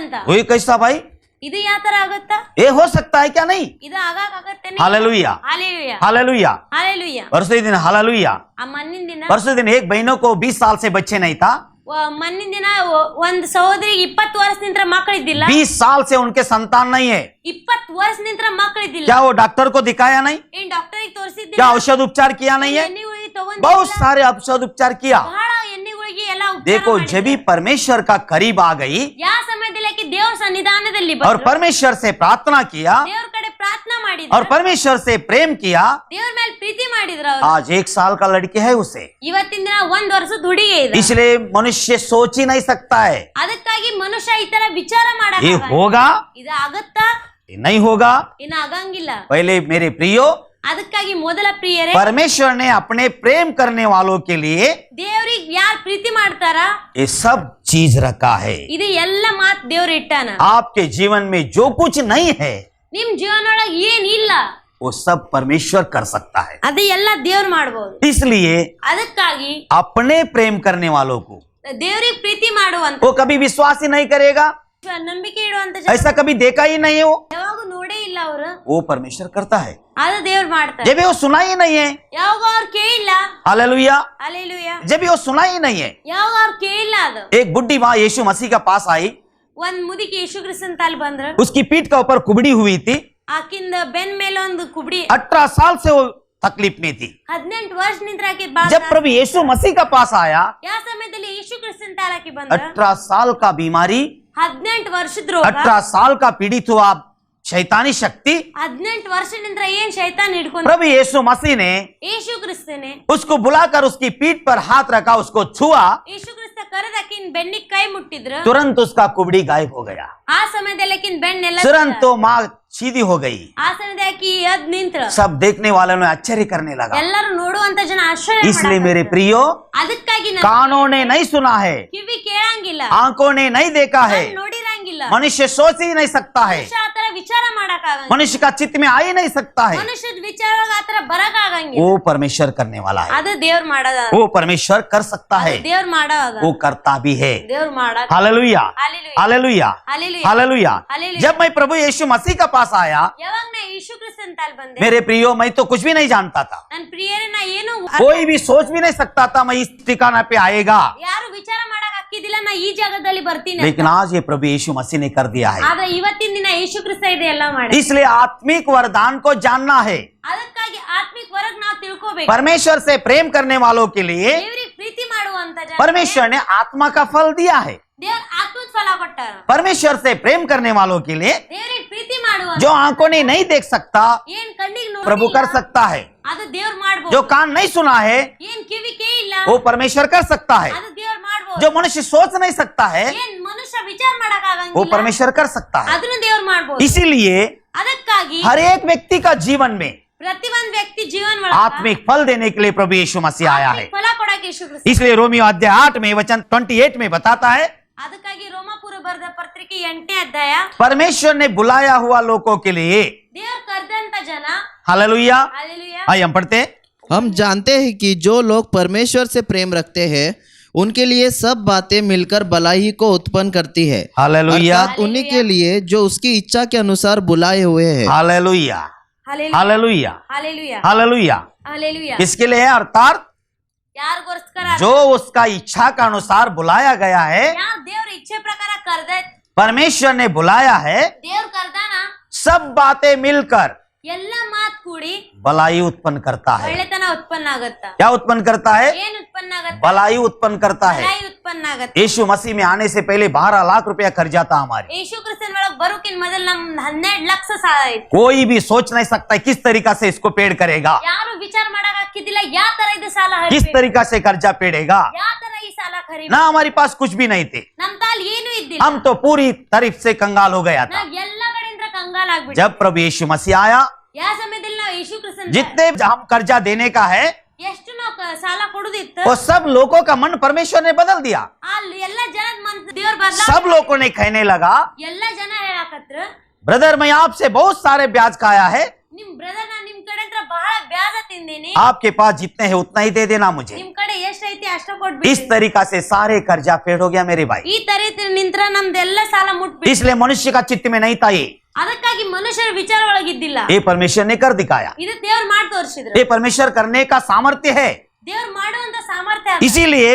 ಅಂತ. वही कैसा भाई? ಇದು ಯಾವ ತರ ಆಗುತ್ತಾ? ये हो सकता है क्या नहीं? ಇದು ಆಗಾಗತ್ತೇನೆ. Hallelujah hallelujah hallelujah hallelujah. परसों दिन हालेलुया ಆ ಮಣ್ಣಿನ ದಿನ परसों दिन एक बहनों को 20 साल से बच्चे नहीं था. ಮಣ್ಣಿನ ದಿನ ಒಂದು ಸಹೋದರಿಗೆ 20 ವರ್ಷದಿಂದ ಮಕ್ಕಳಿದ್ದಿಲ್ಲ. 20 साल से उनके संतान नहीं है. 20 ವರ್ಷದಿಂದ ಮಕ್ಕಳಿದ್ದಿಲ್ಲ. क्या वो डॉक्टर को दिखाया नहीं? ಏನ್ ಡಾಕ್ಟರಿಗೆ ತೋರಿಸಿದ್ದಿಲ್ಲ? क्या औषध उपचार किया नहीं है? ಎಣ್ಣೆಗುಳಿಗೆ ತಗೊಂಡು बहुत सारे औषध उपचार किया. ಬಹಳ ಎಣ್ಣೆಗುಳಿಗೆ ಎಲ್ಲ ಉಪಚಾರ देखो ಮಾಡಿದ್ರು. जब भी परमेश्वर का करीब आ गई ಯಾವ ಸಮಯದಲ್ಲಿ ದೇವರ ಸನ್ನಿಧಾನದಲ್ಲಿ और ಬಂದ್ರು, परमेश्वर से प्रार्थना किया ದೇವರ ಕಡೆ ಪ್ರಾರ್ಥನಾ ಮಾಡಿದ್ರು, और परमेश्वर से प्रेम किया, ದೇವರ ಮೇಲೆ ಪ್ರೀತಿ ಮಾಡಿದ್ರು ಅವರು. आज 1 साल का लड़के है उसे. ಇವತ್ತಿನ ದಿನ 1 ವರ್ಷದ ಹುಡುಗಿ ಇದೆ. इसलिए मनुष्य सोच ही नहीं सकता है ಅದಕ್ಕಾಗಿ ಮನುಷ್ಯ ಈ ತರ ವಿಚಾರ ये ಮಾಡಕ होगा ಇದು ಆಗತ್ತಾ? ये नहीं होगा. ಇನ್ನು ಆಗಂಗಿಲ್ಲ. पहले मेरे प्रियो ಅದಕ್ಕಾಗಿ ಮೊದಲ ಪ್ರಿಯರೇ, परमेश्वर ने अपने प्रेम करने वालों के लिए ದೇವರಿಗೆ ಯಾರು ಪ್ರೀತಿ ಮಾಡ್ತಾರ ये सब चीज रखा है. ಇದು ಎಲ್ಲ ಮಾತ್ ದೇವ್ರ ಇಟ್ಟಾನ. आपके जीवन में जो कुछ नहीं है ನಿಮ್ ಜೀವನೊಳಗೆ ಏನಿಲ್ಲ वो सब परमेश्वर कर सकता है. ಅದು ಎಲ್ಲ ದೇವ್ರ ಮಾಡಬಹುದು. इसलिए ಅದಕ್ಕಾಗಿ अपने प्रेम करने वालों को ದೇವರಿಗೆ ಪ್ರೀತಿ ಮಾಡುವಂತ, वो कभी विश्वास ही नहीं करेगा. ನಂಬಿಕೆ ಇಡುವಂತ ಜನ ऐसा कभी देखा ही नहीं हो. ಯಾವಾಗೂ ನೋಡೇ ಇಲ್ಲ ಅವರು. वो परमेश्वर करता है. ಅದು ದೇವ್ರ ಮಾಡ್ತಾರೆ. जब भी वो सुना ही नहीं है. ಯಾವಾಗ ಅವ್ರು ಕೇಳಿಲ್ಲ. हालेलुया. ಹಲ್ಲೆಲೂಯಾ. जब भी वो सुना ही नहीं है. ಯಾವಾಗ ಅವ್ರು ಕೇಳಿಲ್ಲ. ಅದು एक बुढ़ी माँ यीशु मसीह के पास आई. ಒಂದ್ ಮುದುಕಿ ಯೇಸು ಕ್ರಿಸ್ತನ ತಾಲ್ ಬಂದ್ರ. उसकी पीठ के ऊपर कुबड़ी हुई थी. ಆಕಿಂದ ಬೆನ್ ಮೇಲೆ ಒಂದು ಕುಬಡಿ. 18 साल से वो तकलीफ में थी. 18 ವರ್ಷ ನಿಂತ್ರ ಆಕಿ ಬಾಳ. जब प्रभु यीशु मसीह के पास आया, ಯಾವ ಸಮಯದಲ್ಲಿ ಯೇಸು ಕ್ರಿಸ್ತನ ತಾಲ್ ಆಕಿ ಬಂದ್ರ. 18 साल का बीमारी, 18 ವರ್ಷದ ರೋಗ, 18 साल का पीड़ित हुआ शैतानी शक्ति, 18 ವರ್ಷ ನಿಂತ್ರ ಏನ್ ಶೈತಾನ್ ಹಿಡ್ಕೊಂಡ. प्रभु यीशु मसीह ने ಯೇಸು ಕ್ರಿಸ್ತನೇ उसको बुलाकर उसकी पीठ पर हाथ रखा, उसको छुआ, ಯೇಸು ಕ್ರಿಸ್ತ ಕರೆದ ಆಕಿನ್ ಬೆನ್ನಿಗೆ ಕೈ ಮುಟ್ಟಿದ್ರು. तुरंत उसका कुबड़ी गायब हो गया. ಆ ಸಮಯದಲ್ಲಿ ಆಕಿನ್ ಬೆನ್ನೆಲ್ಲ तुरंत तो माँ सीधी हो गई. ಆ ಸಮಯದಲ್ಲಿ ಆಕಿ ಎದ್ ನಿಂತ್ರ. सब देखने वालों ने आश्चर्य करने लगा. ಎಲ್ಲರೂ ನೋಡುವಂತ ಜನ ಆಶ್ಚರ್ಯ इसलिए ಮಾಡಾಕತ್ರು. मेरे प्रियो, ಅದಕ್ಕಾಗಿ कानों ने नहीं सुना है, ಕಿವಿ ಕೇಳಂಗಿಲ್ಲ, आंखों ने नहीं देखा है, ನೋಡಿರಂಗಿಲ್ಲ, मनुष्य सोच ही नहीं सकता है, ಮನುಷ್ಯ ಆತರ ವಿಚಾರ ಮಾಡಕ್ಕಾಗಂಗಿಲ್ಲ, मनुष्य का चित्त में आ ही नहीं सकता है. ಮನುಷ್ಯದ ವಿಚಾರದಾಗ ಆತರ ಬರಕಾಗಂಗಿಲ್ಲ. वो परमेश्वर करने वाला है. ಅದು ದೇವ್ರ ಮಾಡದ. वो परमेश्वर कर सकता है. ದೇವ್ರ ಮಾಡದ. वो करता भी है. ದೇವ್ರ ಮಾಡದ. Hallelujah hallelujah hallelujah hallelujah hallelujah. Hallelujah. जब मैं प्रभु यीशु मसीह के पास आया, ಯಾವಾಗ ನಾ ಯೇಸು ಕ್ರಿಸ್ತನ ತಾಲ್ ಬಂದೆ, मेरे प्रियो, मैं तो कुछ भी नहीं जानता था. ನನ್ನ ಪ್ರಿಯರೇ, ನಾ ಏನು कोई भी सोच भी नहीं सकता था मैं इस ठिकाना पे आएगा. ಯಾರು ವಿಚಾರ ಮಾಡಕ್ ಹಾಕಿದಿಲ್ಲ ನಾ ಈ ಜಾಗದಲ್ಲಿ ಬರ್ತೀನಿ. लेकिन आज ये प्रभु यीशु मसीह ने कर दिया है. ಆದ್ರೆ ಇವತ್ತಿನ ದಿನ ಯೇಸು ಕ್ರಿಸ್ತ ಇದೆ ಎಲ್ಲ ಮಾಡಿ. इसलिए आत्मिक वरदान को जानना है. ಅದಕ್ಕಾಗಿ ಆತ್ಮಿಕ ವರಗ್ ನಾವು ತಿಳ್ಕೋಬೇಕು. परमेश्वर से प्रेम करने वालों के लिए ದೇವರಿಗೆ ಪ್ರೀತಿ ಮಾಡುವಂತ ಜನ परमेश्वर ने आत्मा का फल दिया है. ದೇವ್ರ ಆತ್ಮದ ಫಲ ಕೊಟ್ಟಾರ. परमेश्वर से प्रेम करने वालों के लिए ದೇವರಿಗೆ ಪ್ರೀತಿ ಮಾಡುವಂತ जो आंखों ने नहीं देख सकता, ಏನ್ ಕಣ್ಣಿಗೆ प्रभु कर ನೋಡಿಲ್ಲ सकता है. ಅದು ದೇವ್ರ ಮಾಡಬಹುದು. जो कान नहीं सुना है, ಏನ್ ಕಿವಿ ಕೇಳಿಲ್ಲ वो परमेश्वर कर सकता है. ಅದು ದೇವ್ರ ಮಾಡಬಹುದು. जो मनुष्य सोच नहीं सकता है, ಏನ್ ಮನುಷ್ಯ ವಿಚಾರ ಮಾಡಕ್ वो ಆಗಂಗಿಲ್ಲ परमेश्वर कर सकता है. ಅದನ್ನು ದೇವ್ರ ಮಾಡಬಹುದು. इसीलिए ಅದಕ್ಕಾಗಿ हर एक व्यक्ति का जीवन में ಪ್ರತಿಯೊಂದು ವ್ಯಕ್ತಿ ಜೀವನ ಒಳಗ आत्मिक फल देने के लिए प्रभु यीशु मसीह आया है. ಆತ್ಮಿಕ ಫಲ ಕೊಡಕ್ಕೆ ಯೇಸು ಕ್ರಿಸ್ತ. इसलिए रोमियो अध्याय 8 में वचन 28 में बताता है, ಅದಕ್ಕಾಗಿ ರೋಮಾಪುರ ಬರೆದ ಪತ್ರಿಕೆ 8ನೇ ಅಧ್ಯಾಯ, परमेश्वर ने बुलाया हुआ लोगों के लिए. ದೇವ್ರ ಕರೆದಂತ ಜನ. हालेलुया. हालेलुया. आइए हम पढ़ते हैं. हम जानते हैं कि जो लोग परमेश्वर से प्रेम रखते हैं उनके लिए सब बातें मिलकर भलाई को उत्पन्न करती है. हालेलुया अर्थात उन्हीं के लिए जो उसकी इच्छा के अनुसार बुलाए हुए हैं. Hallelujah hallelujah hallelujah hallelujah hallelujah. Hallelujah. किसके लिए है? अर्थात ಯಾರಿಗೋಸ್ಕರ? जो उसका इच्छा का अनुसार बुलाया गया है. ಯಾರು ದೇವ್ರ ಇಚ್ಛೆ ಪ್ರಕಾರ ಕರೆದ, परमेश्वर ने बुलाया है. ದೇವ್ರ ಕರ್ದಾನ. सब बातें मिलकर ಎಲ್ಲ ಮಾತ್ ಕೂಡಿ भलाई उत्पन्न करता है. ಒಳ್ಳೆತನ ಉತ್ಪನ್ನ ಆಗತ್ತ. क्या उत्पन्न करता है? ಏನ್ ಉತ್ಪನ್ನ ಆಗತ್ತ? भलाई उत्पन्न करता है. ಭलाई ಉತ್ಪನ್ನ ಆಗತ್ತ. यीशु मसीह में आने से पहले 12 लाख रुपया कर्जा था हमारे. ಯೇಸು ಕ್ರಿಸ್ತನ ಒಳಗ್ ಬರೋಕಿನ್ ಮೊದಲು ನಮ್ 12 ಲಕ್ಷ ಸಾಲ ಐತಿ. कोई भी सोच नहीं सकता किस तरीका से इसको पेड़ करेगा, ಯಾರು ವಿಚಾರ ಮಾಡಕ್ ಹಾಕಿದಿಲ್ಲ ಯಾವ ತರ ಇದು ಸಾಲ किस ಹರಿಬೇಕು, तरीका से कर्जा पेड़ेगा. ಯಾವ ತರ ಈ ಸಾಲ ಖರೀಬೇಕು. ना हमारे पास कुछ भी नहीं थे. ನಮ್ ತಾಲ್ ಏನು ಇದ್ದಿಲ್ಲ. हम तो पूरी तरफ से कंगाल हो गया था. ನಾವ್ ಎಲ್ಲ ಕಡೆಯಿಂದ ಕಂಗಾಲ ಆಗ್ಬಿಟ್ಟು. जब प्रभु यीशु मसीह आया, ಯಾವ ಸಮಯದಲ್ಲಿ ನಾವು ಯೇಸು ಕ್ರಿಸ್ತನ जितने हम कर्जा देने का है ಎಷ್ಟು ನಾವು ಸಾಲ ಕೊಡುದಿತ್ತು, वो सब लोगों का मन परमेश्वर ने बदल दिया. ಅಲ್ಲಿ ಎಲ್ಲ ಜನದ ಮನಸ್ಸು ದೇವ್ರ ಬದಲ. सब लोगों ने कहने लगा, ಎಲ್ಲ ಜನ ಹೇಳಕತ್ರ, ब्रदर मैं आपसे बहुत सारे ब्याज खाया है, ನಿಮ್ ಬ್ರದರ್ ನಾ ನಿಮ್ ನಿಮ್ ಕಡೆ ಹತ್ರ ಬಹಳ ಬ್ಯಾಜ ತಿಂದೀನಿ, आपके पास जितने हैं उतना ही दे देना मुझे। ನಿಮ್ ಕಡೆ ಎಷ್ಟ್ ಐತಿ ಅಷ್ಟ इस ಕೊಟ್ಬಿಡಿ। तरीका से सारे कर्जा पेड़ हो गया मेरे भाई। ಈ ತರ ನಿಂತ್ರ ನಮ್ದೆಲ್ಲ ಸಾಲ ಮುಟ್ಬಿಡಿ। इसलिए मनुष्य का चित्त में नहीं था ये ಅದಕ್ಕಾಗಿ ಮನುಷ್ಯರ ವಿಚಾರ ಒಳಗಿದ್ದಿಲ್ಲ, परमेश्वर ने कर दिखाया। ಇದು ದೇವ್ರು ಮಾಡಿ ತೋರಿಸಿದ್ರು। ये परमेश्वर करने का सामर्थ्य है। ದೇವ್ರು ಮಾಡುವಂತ ಸಾಮರ್ಥ್ಯ ಅದ। इसीलिए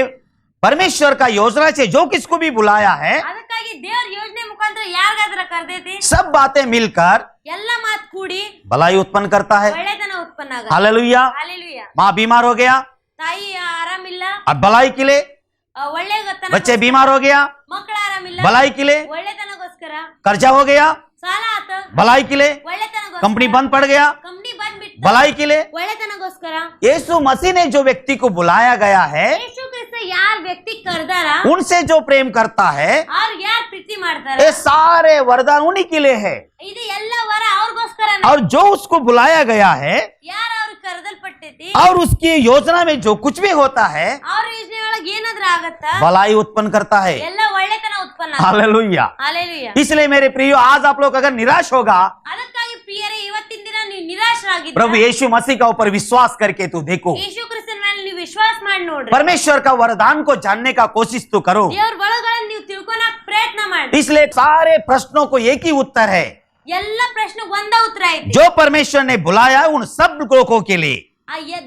परमेश्वर का योजना से जो किसको भी बुलाया है, ಅದಕ್ಕಾಗಿ ದೇವ್ರ ಯೋಜನೆ ಮುಖಾಂತರ ಯಾರಿಗಾದ್ರ ಕರ್ದೈತಿ, सब बातें मिलकर ಎಲ್ಲ ಮಾತ್ ಕೂಡಿ भलाई उत्पन्न करता है। ಒಳ್ಳೆತನ ಉತ್ಪನ್ನ ಆಗ। हालेलुया। ಹಾಲೆಲೂಯಾ। माँ बीमार हो गया, ತಾಯಿ ಆರಾಮಿಲ್ಲ, अब भलाई के लिए। ಒಳ್ಳೆತನ, बच्चे बीमार हो गया, ಮಕ್ಕಳ ಆರಾಮಿಲ್ಲ, भलाई के लिए। ಒಳ್ಳೆತನಗೋಸ್ಕರ, कर्जा हो गया, ಸಾಲ ಆತ, भलाई के लिए। ಒಳ್ಳೆತನಗೋಸ್ಕರ, कंपनी बंद पड़ गया, ಕಂಪನಿ ಬಂದ್ಬಿಟ್ಟು, भलाई के लिए। ಒಳ್ಳೆತನಗೋಸ್ಕರ। यीशु मसीह ने जो व्यक्ति को बुलाया गया है, ಯೇಸು ಕ್ರಿಸ್ತ ಯಾರ್ ವ್ಯಕ್ತಿ ಕರ್ದಾರ, उनसे जो प्रेम करता है, ಅವ್ರ ಯಾರ್ ಪ್ರೀತಿ ಮಾಡ್ತಾರ, ये सारे वरदान उन्हीं के लिए है। ಇದು ಎಲ್ಲ ವರ ಅವ್ರಿಗೋಸ್ಕರ। और जो उसको बुलाया गया है ಯಾರ ಅವ್ರ ಕರೆದಲ್ಪಟ್ಟೈತಿ, और उसकी योजना में जो कुछ भी होता है, ಅವ್ರ ಯೋಜನೆ ಒಳಗೆ ಏನಾದ್ರ ಆಗತ್ತ, भलाई उत्पन्न करता है। ಎಲ್ಲ ಒಳ್ಳೆತನ ಉತ್ಪನ್ನ ಆಗ। हालेलुया। ಹಾಲೆಲೂಯಾ। इसलिए मेरे प्रियो, आज आप लोग अगर निराश होगा, ಅದಕ್ಕಾಗಿ ಪ್ರಿಯರೇ, ಇವತ್ತಿನ ದಿನ ನೀವು ನಿರಾಶರಾಗಿದ್ದೀರಾ, प्रभु यीशु मसीह का ऊपर विश्वास करके तू देखो, ಯೇಸು ಕ್ರಿಸ್ತನ ಮೇಲೆ ನೀವು ವಿಶ್ವಾಸ ಮಾಡಿ ನೋಡ್ರಿ, परमेश्वर का वरदान को जानने का कोशिश तो करो। ದೇವ್ರ ಒಳಗಳನ್ನ ನೀವು ತಿಳ್ಕೊಳಕ್ ಪ್ರಯತ್ನ ಮಾಡಿ। इसलिए सारे प्रश्नों को एक ही उत्तर है, ಎಲ್ಲ ಪ್ರಶ್ನೆ ಒಂದ ಉತ್ತರ ಐತಿ। जो परमेश्वर ने बुलाया उन सब लोगों के लिए,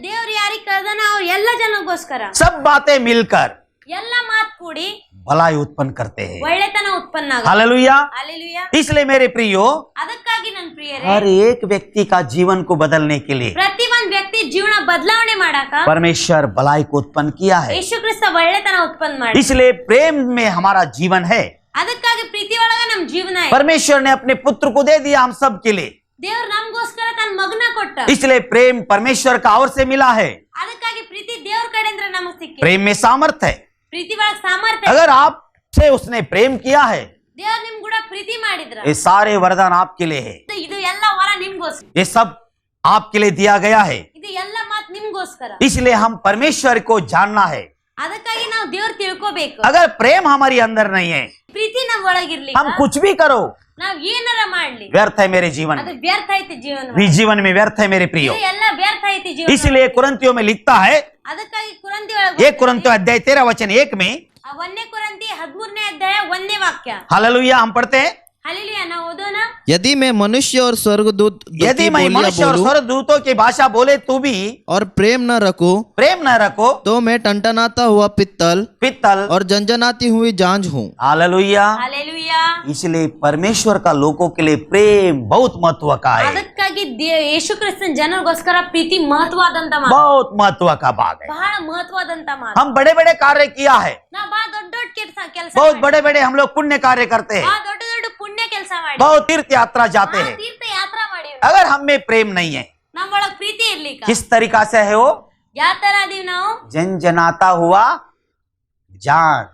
ದೇವ್ರು ಯಾರಿಗ್ ಕರ್ದಾನ ಅವ್ರ ಎಲ್ಲ ಜನಗೋಸ್ಕರ, सब बातें मिलकर ಎಲ್ಲ ಮಾತ್ ಕೂಡಿ भलाई उत्पन्न करते हैं। ಒಳ್ಳೆತನ ಉತ್ಪನ್ನ ಆಗ। हालेलुया। ಹಾಲೆಲೂಯಾ। इसलिए मेरे प्रियो, ಅದಕ್ಕಾಗಿ ನನ್ನ ಪ್ರಿಯರೇ, हर एक व्यक्ति का जीवन को बदलने के लिए ಪ್ರತಿ ಒಂದ್ ವ್ಯಕ್ತಿ ಜೀವನ ಬದಲಾವಣೆ ಮಾಡಾಕ परमेश्वर भलाई को उत्पन्न किया है। ಯೇಸು ಕ್ರಿಸ್ತ ಒಳ್ಳೆತನ ಉತ್ಪನ್ನ ಮಾಡಿ। इसलिए प्रेम में हमारा जीवन है। ಅದಕ್ಕಾಗಿ ಪ್ರೀತಿ ಒಳಗ ನಮ್ ಜೀವನ ಐತಿ। परमेश्वर ने अपने पुत्र को दे दिया हम सब के लिए, ದೇವ್ರು ನಮಗೋಸ್ಕರ ತನ್ನ ಮಗನ ಕೊಟ್ಟ। इसलिए प्रेम परमेश्वर का और से मिला है। ಅದಕ್ಕಾಗಿ ಪ್ರೀತಿ ದೇವ್ರ ಕಡೆಯಿಂದ ನಮಗ್ ಸಿಕ್ಕಿ। प्रेम में सामर्थ्य है। ಪ್ರೀತಿ ಒಳಗ ಸಾಮರ್ಥ್ಯ ಐತಿ। अगर आपसे उसने प्रेम किया है, ದೇವ್ರು ನಿಮ್ ಕೂಡ ಪ್ರೀತಿ ಮಾಡಿದ್ರ, ये सारे वरदान आपके लिए है। ಇದು ಎಲ್ಲ ವರ ನಿಮ್ಗೋಸ್ಕರ, ये सब आपके लिए दिया गया है। ಇದು ಎಲ್ಲ ಮಾತ್ ನಿಮ್ಗೋಸ್ಕರ। इसलिए हम परमेश्वर को जानना है। ಅದಕ್ಕಾಗಿ ನಾವು ದೇವ್ರ ತಿಳ್ಕೋಬೇಕು। अगर प्रेम हमारी अंदर नहीं है, ಪ್ರೀತಿ ನಮ್ ಒಳಗಿರ್ಲಿ, हम कुछ भी करो, ನಾವ್ ಏನಾರ ಮಾಡ್ಲಿ, व्यर्थ है मेरे जीवन ಅದು में। ವ್ಯರ್ಥ ಐತಿ ಜೀವನ, जीवन में व्यर्थ है मेरे प्रियो। ಇದು ಎಲ್ಲ ವ್ಯರ್ಥ ಐತಿ ಜೀವನ। इसलिए कुरिन्थियों में लिखता है, ಅದಕ್ಕಾಗಿ ಕುರಂತಿ ಒಳಗ 1 कुरिन्थियों अध्याय 13 वचन 1 में, 1ನೇ ಕುರಂತಿ 13ನೇ ಅಧ್ಯಾಯ 1ನೇ ವಾಕ್ಯ। हालेलुया, हम पढ़ते हैं, हालेलुया, ನಾವು ಓದೋಣ। यदि मैं मनुष्य और स्वर्गदूत यदि की मैं बोलियां मनुष्य और बोलूं स्वर्गदूतों की भाषा बोले तू भी और प्रेम न रखूं, प्रेम न रखो तो मैं टनटनाता हुआ पित्तल पित्तल। और झंझनाती हुई झांझ हूँ। हालेलुया। हालेलुया। इसलिए परमेश्वर का लोगों के लिए प्रेम बहुत महत्व का है, ಅದಕ್ಕಾಗಿ ಯೇಸು ಕ್ರಿಸ್ತನ ಜನರಿಗೋಸ್ಕರ ಪ್ರೀತಿ ಮಹತ್ವವಾದಂತ ಮಾತು, बहुत महत्व का भाग है। ಬಹಳ ಮಹತ್ವವಾದಂತ ಮಾತು। हम बड़े बड़े कार्य किया है, ನಾವು ಬಹಳ ದೊಡ್ಡ ದೊಡ್ಡ ಕೆಲಸ बहुत बड़े बड़े हम लोग पुण्य कार्य करते हैं, ಬಹಳ ದೊಡ್ಡ ದೊಡ್ಡ ಪುಣ್ಯ ಕೆಲಸ ಮಾಡಿ, बहुत तीर्थ यात्रा जाते हैं। ತೀರ್ಥ ಯಾತ್ರಾ ಮಾಡಿ, अगर हम में प्रेम नहीं है, ನಮ್ಮೊಳಗ ಪ್ರೀತಿ ಇರ್ಲಿಕ್ಕ किस तरीका से है वो? ಯಾವ ತರ ಅದೀವಿ ನಾವು? जनजनाता हुआ जान।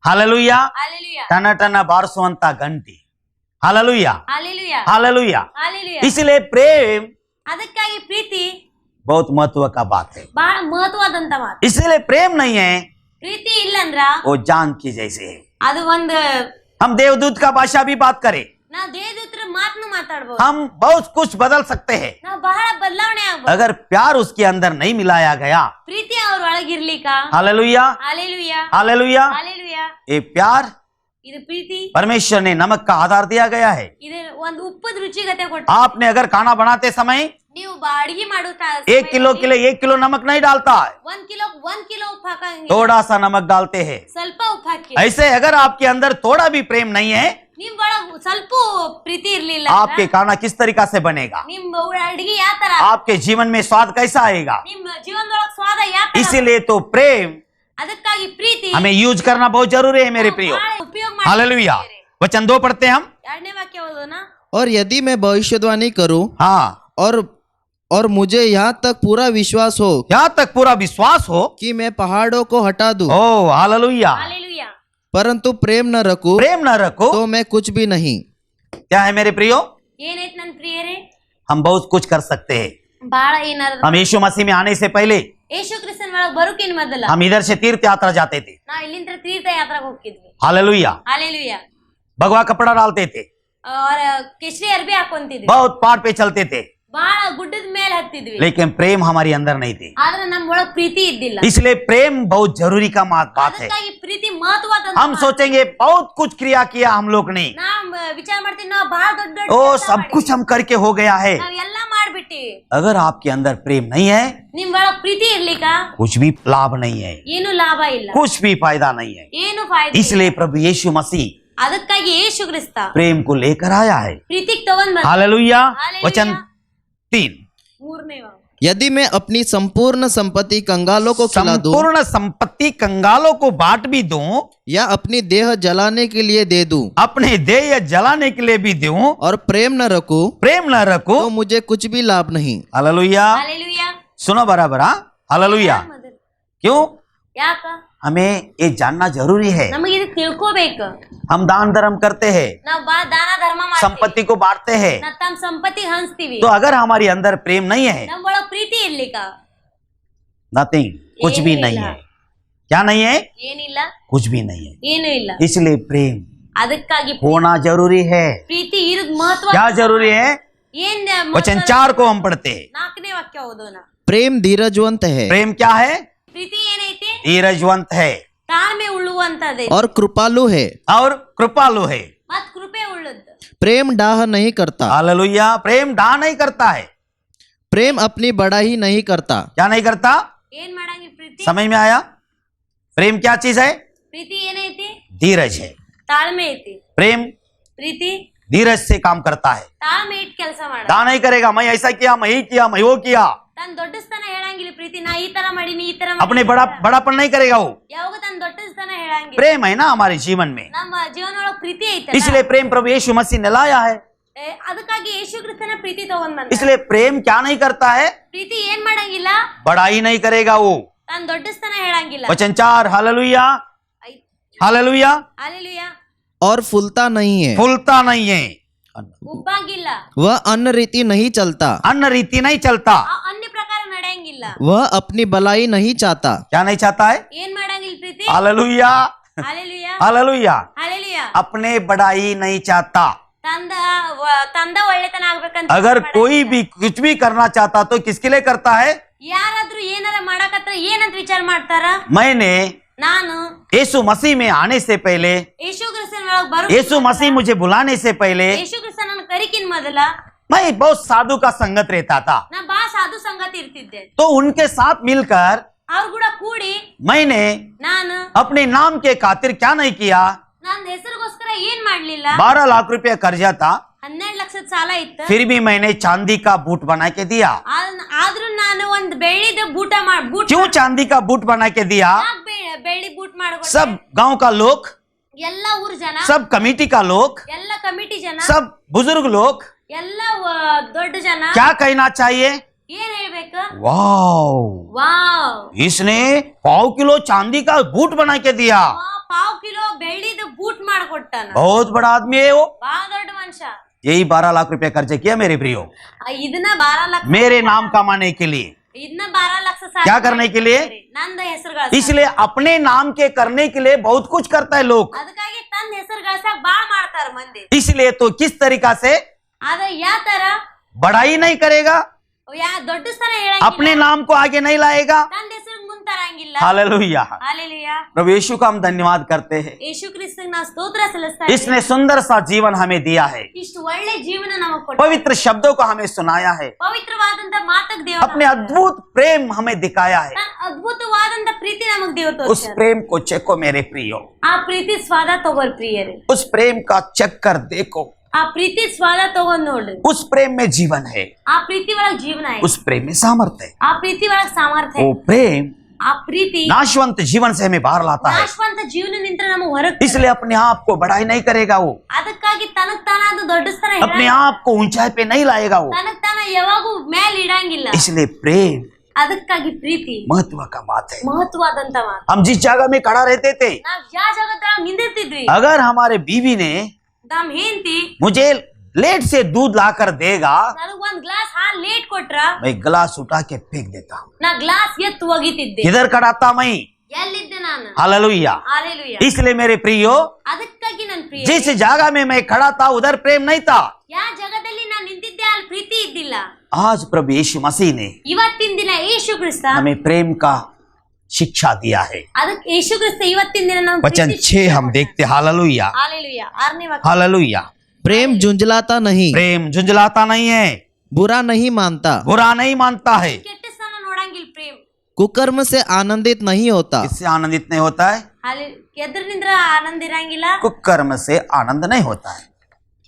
हालेलुया। ಹಾಲೆಲುಯಾ, टन टन बारसुವಂತ घंटी। हालेलुया। Hallelujah, hallelujah. ಹಾಲೆಲುಯಾ। इसलिए प्रेम ಅದಕ್ಕಾಗಿ ಪ್ರೀತಿ बहुत महत्व का बात है। ಬಹಳ ಮಹತ್ವವಾದಂತ ಮಾತು। इसलिए प्रेम नहीं है, ಪ್ರೀತಿ ಇಲ್ಲಂದ್ರ वो जान की जैसे है। ಅದು ಒಂದು, हम देवदूत का भाषा भी बात करें, ನಾವು ದೇವದೂತರ ಮಾತನ್ನು ಮಾತಾಡ್ಬೋದು, हम बहुत कुछ बदल सकते हैं। ನಾವು ಬಹಳ ಬದಲಾವಣೆ ಆಗ್ಬೋದು। अगर प्यार उसके अंदर नहीं मिलाया गया, ಪ್ರೀತಿ ಅವ್ರ ಒಳಗಿರ್ಲಿಕ್ಕ, हालेलुया, ಹಾಲೆಲುಯಾ, हालेलुया, ಹಾಲೆಲುಯಾ, ये प्यार ಇದು ಪ್ರೀತಿ, परमेश्वर ने नमक का आधार दिया गया है। ಇದು ಒಂದು ಉಪ್ಪದ ರುಚಿಗತೆ ಕೊಟ್ಟು, आपने अगर खाना बनाते समय ನೀವು ಅಡಿಗೆ ಮಾಡೋ 1 किलो के लिए 1 किलो नमक नहीं डालता है, 1 ಕಿಲೋ ಉಪ್ಪು ಹಾಕಂಗಿಲ್ಲ, थोड़ा सा नमक डालते हैं। ಸ್ವಲ್ಪ ಉಪ್ಪು ಹಾಕಿ। ऐसे अगर आपके अंदर थोड़ा भी प्रेम नहीं है, ನಿಮ್ ಒಳಗ ಸ್ವಲ್ಪ ಪ್ರೀತಿ ಇರ್ಲಿಲ್ಲ, आपके खाना किस तरीका से बनेगा? ನಿಮ್ ಅಡಿಗೆ ಯಾವ ತರ, आपके जीवन में स्वाद कैसा आएगा? ನಿಮ್ ಜೀವನದೊಳಗ ಸ್ವಾದ ಯಾವ ತರ? इसीलिए तो प्रेम ಅದಕ್ಕಾಗಿ ಪ್ರೀತಿ हमें यूज करना बहुत जरूरी है मेरे प्रियो। ಬಹಳ ಉಪಯೋಗ हालेलुया। ಮಾಡಿ। वचन 2 पढ़ते हैं हम। 2ನೇ ವಾಕ್ಯ ಓದೋಣ। और यदि मैं भविष्यवाणी करूं हाँ, और मुझे यहाँ तक पूरा विश्वास हो यहाँ तक पूरा विश्वास हो, कि मैं पहाड़ों को हटा दूं, ओ हालेलुया, हालेलुया। परंतु प्रेम न रखूं प्रेम न रखो तो मैं कुछ भी नहीं। क्या है मेरे प्रियो? ಏನೈತ್ ನನ್ ಪ್ರಿಯರೇ? हम बहुत कुछ कर सकते हैं। ಬಹಳ ಏನಾರ, हम यीशु मसीह में आने से पहले ಯೇಸು ಕ್ರಿಸ್ತನ ಒಳಗ ಬರುಕಿನ ಮೊದಲ हम इधर से तीर्थ यात्रा जाते थे। ನಾವ್ ಇಲ್ಲಿಂದ ತೀರ್ಥ ಯಾತ್ರಾಗ ಹೋಗ್ತಿದ್ವಿ। हालेलुया। हालेलुया। भगवा कपड़ा डालते थे, और केसरी अरबी ಹಾಕೊಂತಿದ್ವಿ, बहुत पहाड़ पे चलते थे, ಬಹಳ ಗುಡ್ಡದ ಮೇಲೆ ಹತ್ತಿದ್ವಿ, लेकिन प्रेम हमारे अंदर नहीं थी। ಆದ್ರೆ ನಮ್ ಒಳಗ್ ಪ್ರೀತಿ ಇದ್ದಿಲ್ಲ। इसलिए प्रेम बहुत जरूरी का बात है। ಅದಕ್ಕಾಗಿ ಪ್ರೀತಿ ಮಹತ್ವದ हम सोचेंगे बहुत कुछ क्रिया किया हम लोग ने, ನಾವ್ ವಿಚಾರ ಮಾಡ್ತೀವಿ ನಾವು ಬಹಳ ದೊಡ್ಡ ದೊಡ್ಡ ओ ಕೆಲ್ಸ सब ಮಾಡಿದ್ವಿ, कुछ हम करके हो गया है। ನಾವ್ ಎಲ್ಲಾ ಮಾಡ್ಬಿಟ್ಟಿವಿ। अगर आपके अंदर प्रेम नहीं है, ನಿಮ್ ಒಳಗ್ ಪ್ರೀತಿ ಇರ್ಲಿಕ್ಕ कुछ भी लाभ नहीं है, ಏನು ಲಾಭ ಇಲ್ಲ, कुछ भी फायदा नहीं है। ಏನು ಫಾಯ್ದೆ ಇಲ್ಲ। इसलिए प्रभु यीशु मसीह ಅದಕ್ಕಾಗಿ ಯೇಸು ಕ್ರಿಸ್ತ प्रेम को लेकर आया है। ಪ್ರೀತಿಗ್ ತಗೊಂಡ್ ಬಂದ। हालेलुया। हालेलुया। वचन 3, ಮೂರನೇ यदि मैं अपनी संपूर्ण संपत्ति कंगालों को खिला दूं संपूर्ण संपत्ति कंगालों को बांट भी दूं, या अपनी देह जलाने के लिए दे दूं अपने देह जलाने के लिए भी दूं, और प्रेम न रखूं प्रेम न रखूं, तो मुझे कुछ भी लाभ नहीं। हालेलुया। ಹಾಲೆಲೂಯಾ। सुनो बराबर, हाँ, हालेलुया। क्यों? ಯಾಕ हमें ये जानना जरूरी है। ನಮಗೆ ಇದು ತಿಳ್ಕೋಬೇಕು। हम दान धर्म करते हैं, ನಾವು ದಾನ ಧರ್ಮ ಮಾಡ್ತೀವಿ, संपत्ति को बांटते हैं, ನಾವು ತಮ್ಮ ಸಂಪತ್ತಿ ಹಂಚ್ತೀವಿ। तो अगर हमारे अंदर प्रेम नहीं है, ನಮ್ಮ ಒಳಗ್ ಪ್ರೀತಿ ಇರ್ಲಿಕ್ಕ नथिंग, कुछ भी नहीं है। क्या नहीं है? ಏನಿಲ್ಲ, कुछ भी नहीं है। ಏನು ಇಲ್ಲ। इसलिए प्रेम ಅದಕ್ಕಾಗಿ होना जरूरी है। ಪ್ರೀತಿ ಇರೋದ್ ಮಹತ್ವ। क्या जरूरी है? ಏನ್ वचन 4 को हम पढ़ते हैं। ನಾಲ್ಕನೇ ವಾಕ್ಯ ಓದೋಣ। प्रेम धीरजवंत है प्रेम क्या है? ಪ್ರೀತಿ ಏನೈತಿ? धीरजवंत है ತಾಳ್ಮೆ ಉಳ್ಳುವಂತದೆ और कृपालु है। और कृपालु है। ಮತ್ ಕೃಪೆ ಉಳ್ಳದ್ದು। प्रेम डाह नहीं करता। हालेलुया। प्रेम डा नहीं करता है। प्रेम अपनी बड़ाई नहीं करता। क्या नहीं करता? ಏನ್ ಮಾಡಂಗಿಲ್ಲ ಪ್ರೀತಿ। समझ में आया? प्रेम क्या चीज है? ಪ್ರೀತಿ ಏನೈತಿ? धीरज है। ತಾಳ್ಮೆ ಐತಿ। प्रेम ಪ್ರೀತಿ धीरज से काम करता है। ತಾಳ್ಮೆ ಇಟ್ ಕೆಲಸ ಮಾಡ। डा नहीं करेगा, मैं ऐसा किया, मैं ये किया, मैं वो किया। ತನ್ನ ದೊಡ್ಡಸ್ತನ ಹೇಳಂಗಿಲ್ಲ ಪ್ರೀತಿ, ನಾ ಈ ತರ ಮಾಡೀನಿ ಈ ತರ अपने बड़ापन नहीं करेगा वो। ಯಾವಾಗ ತನ್ನ ದೊಡ್ಡಸ್ತನ ಹೇಳಂಗಿಲ್ಲ। प्रेम है ना हमारे जीवन में, ನಮ್ಮ ಜೀವನ ಒಳಗ್ ಪ್ರೀತಿ ಐತಲ್ಲ, इसलिए प्रेम प्रभु यीशु मसीह ने लाया है। ಅದಕ್ಕಾಗಿ ಯೇಸು ಕ್ರಿಸ್ತನ ಪ್ರೀತಿ ತಗೊಂಡ್ ಬಂದ। इसलिए प्रेम क्या नहीं करता है? ಪ್ರೀತಿ ಏನ್ ಮಾಡಂಗಿಲ್ಲ, बड़ाई नहीं करेगा वो। ತನ್ನ ದೊಡ್ಡಸ್ತನ ಹೇಳಂಗಿಲ್ಲ। वचन 4, हालेलुया, हालेलुया। ಹಾಲೆಲೂಯಾ। और फूलता नहीं है। फूलता नहीं है, ಉಬ್ಬಂಗಿಲ್ಲ, वह अन्न रीति नहीं चलता। अन्न रीति नहीं चलता, अन्य प्रकार ನಡೆಯಂಗಿಲ್ಲ। वह अपनी भलाई नहीं चाहता। क्या नहीं चाहता है? ಏನ್ ಮಾಡಂಗಿಲ್ಲ ಪ್ರೀತಿ? Hallelujah, hallelujah, hallelujah. ಹಾಲೆಲೂಯಾ। अपने बड़ाई नहीं चाहता। ತಂದ ಒಳ್ಳೆತನ ಆಗ್ಬೇಕಂತ अगर कोई भी कुछ भी करना चाहता तो किसके लिए करता है? ಯಾರಾದ್ರೂ ಏನಾರ ಮಾಡಕತ್ರ ಏನಂತ ವಿಚಾರ ಮಾಡ್ತಾರ? मैंने ನಾನು यीशु मसीह में आने से पहले, ಯೇಸು ಕ್ರಿಸ್ತನ ಒಳಗ್ ಬರು यीशु मसीह मुझे बुलाने से पहले ಯೇಸು ಕ್ರಿಸ್ತನನ್ನ ಕರಿಕಿನ ಮೊದಲ मैं बहुत साधु का संगत रहता था। ನಾ ಬಾ ಸಾಧು ಸಂಗತಿ ಇರ್ತಿದ್ದೆ। तो उनके साथ मिलकर ಅವ್ರ ಕೂಡ ಕೂಡಿ मैंने ನಾನು अपने नाम के खातिर क्या नहीं किया? ನನ್ನ ಹೆಸರಿಗೋಸ್ಕರ ಏನ್ ಮಾಡ್ಲಿಲ್ಲ। 12 लाख रुपया कर्जा था, 12 ಲಕ್ಷದ ಸಾಲ ಇತ್ತು। फिर भी मैंने चांदी का बूट बना के दिया। ಆದ್ರೂ ನಾನು ಒಂದ್ ಬೆಳ್ಳಿದ ಬೂಟ क्यों चांदी का बूट बना के दिया? ಬೆಳ್ಳಿ ಬೂಟ್ ಮಾಡ್ಕೊಟ್ಟೆ। सब गांव का लोग, ಎಲ್ಲ ಊರ್ ಜನ, सब कमेटी का लोग, ಎಲ್ಲ ಕಮಿಟಿ ಜನ, सब बुजुर्ग लोग ಎಲ್ಲ ದೊಡ್ಡ ಜನ क्या कहना चाहिए? ಏನ್ ಹೇಳ್ಬೇಕು? वाओ, ವಾವ್, इसने 1/4 किलो चांदी का बूट बना के दिया। ಪಾವ್ ಕಿಲೋ ಬೆಳ್ಳಿದ ಬೂಟ್ ಮಾಡ್ಕೊಟ್ಟಾನ। बहुत बड़ा आदमी है वो। ಬಹಳ ದೊಡ್ಡ ಮನುಷ್ಯ। यही 12 लाख रुपया कर्ज किया मेरे प्रियो, ಇದನ್ನ 12 ಲಕ್ಷ मेरे नाम कमाने के लिए। ಇದನ್ನ 12 ಲಕ್ಷ ಸಾಲ क्या करने के लिए? ನಂದ ಹೆಸರು इसलिए अपने नाम के करने के लिए बहुत कुछ करता है लोग। ಅದಕ್ಕಾಗಿ ತನ್ನ ಹೆಸರು ಗಳಸಾಕ ಬಾಳ ಮಾಡ್ತಾರ ಮಂದಿ। इसलिए तो किस तरीका से ಆದ್ರೆ ಯಾವ ತರ बड़ाई नहीं करेगा, ದೊಡ್ಡ ಸ್ಥಾನ ಹೇಳಂಗಿಲ್ಲ, अपने नाम को आगे नहीं लाएगा। ತನ್ನ ಹೆಸರು ಮುಂತರಂಗಿಲ್ಲ। हालेलुया। ಹಾಲೆಲೂಯಾ। प्रभु यीशु का हम धन्यवाद करते हैं। ಯೇಸು ಕ್ರಿಸ್ತನಿಗೆ ನಾವು ಸ್ತೋತ್ರ ಸಲ್ಲಿಸ್ತಾ ಇದ್ದೀವಿ। इसने सुंदर सा जीवन हमें दिया है, ಇಷ್ಟು ಒಳ್ಳೆ ಜೀವನ ನಮಗೆ ಕೊಟ್ಟ, पवित्र शब्दों को हमें सुनाया है, ಪವಿತ್ರವಾದಂತ ಮಾತಕ್ ದೇವರು अपने अद्भुत प्रेम हमें दिखाया है। ತನ್ನ ಅದ್ಭುತವಾದಂತ ಪ್ರೀತಿ ನಮಗ್ ದೇವರು उस ತೋರಿಸ್ಯಾರ। प्रेम को चेको मेरे प्रियो, ಆ ಪ್ರೀತಿ ಸ್ವಾದ ತಗೋರ್ ಪ್ರಿಯರೇ, उस प्रेम का चेक कर देखो। ಆ ಪ್ರೀತಿ ಸ್ವಾದ ತಗೊಂಡ್ ನೋಡ್ರಿ। उस प्रेम में जीवन है, ಆ ಪ್ರೀತಿ ಒಳಗ್ ಜೀವನ ಐತಿ, उस प्रेम में सामर्थ्य है। ಆ ಪ್ರೀತಿ ಒಳಗ್ ಸಾಮರ್ಥ್ಯ वो ಐತಿ। प्रेम ಆ ಪ್ರೀತಿ नाशवंत जीवन से हमें बाहर लाता है। ನಾಶವಂತ ಜೀವನ ನಿಂತ್ರ ನಮಗ್ ಹೊರಗ್, इसलिए अपने आप को बढ़ाई नहीं करेगा वो, ಅದಕ್ಕಾಗಿ ತನಗ್ ತಾನಾದ ದೊಡ್ಡ ಸ್ಥಾನ अपने आप को ऊंचाई पे नहीं लाएगा वो। ತನಗ್ ತಾನ ಯಾವಾಗೂ ಮೇಲ್ ಇಡಂಗಿಲ್ಲ। इसलिए प्रेम ಅದಕ್ಕಾಗಿ ಪ್ರೀತಿ महत्व का बात है। ಮಹತ್ವವಾದಂತ ಮಾತು। हम जिस जगह में खड़ा रहते थे, ನಾವ್ ಯಾವ ಜಾಗದಾಗ ನಿಂದಿರ್ತಿದ್ವಿ, अगर हमारे बीवी ने ನಮ್ ಹೆಂಡತಿ मुझे लेट से दूध लाकर देगा, ನನಗ್ ಒಂದ್ ಗ್ಲಾಸ್ ಹಾಲ್ ಲೇಟ್ ಕೊಟ್ರ मैं गिलास उठा के फेंक देता हूँ। ನಾ ಗ್ಲಾಸ್ ಎತ್ತು ಒಗಿತಿದ್ದೆ। किधर खड़ा था मैं? ಎಲ್ಲಿದ್ದೆ ನಾನು? हालेलुया। ಹಾಲೆಲೂಯಾ। इसलिए मेरे प्रियो, ಅದಕ್ಕಾಗಿ ನನ್ ಪ್ರಿಯ, जिस जगह में मैं खड़ा था उधर प्रेम नहीं था, ಯಾವ ಜಾಗದಲ್ಲಿ ನಾನ್ ನಿಂತಿದ್ದೆ ಅಲ್ಲಿ ಪ್ರೀತಿ ಇದ್ದಿಲ್ಲ. आज प्रभु यीशु मसीह ने ಇವತ್ತಿನ ದಿನ ಯೇಸು ಕ್ರಿಸ್ತ हमें प्रेम का शिक्षा दिया है। ಅದಕ್ಕೆ ಯೇಸು ಕ್ರಿಸ್ತ ಇವತ್ತಿನ ದಿನ ನಾವು वचन 6 हम देखते, हालेलुया ಹಾಲೆಲೂಯಾ 6ನೇ ವಾಕ್ಯ. हालेलुया। प्रेम झुंझलाता नहीं, प्रेम झुंझलाता नहीं है, बुरा नहीं मानता, बुरा नहीं मानता है, ಕೆಟ್ಟ ಸ್ಥಾನ ನೋಡಂಗಿಲ್ಲ. ಪ್ರೇಮ कुकर्म से आनंदित नहीं होता, इससे आनंदित नहीं होता है, ಎದ್ರನಿಂದ್ರ ಆನಂದ ಇರಂಗಿಲ್ಲ. कुकर्म से आनंद नहीं होता है,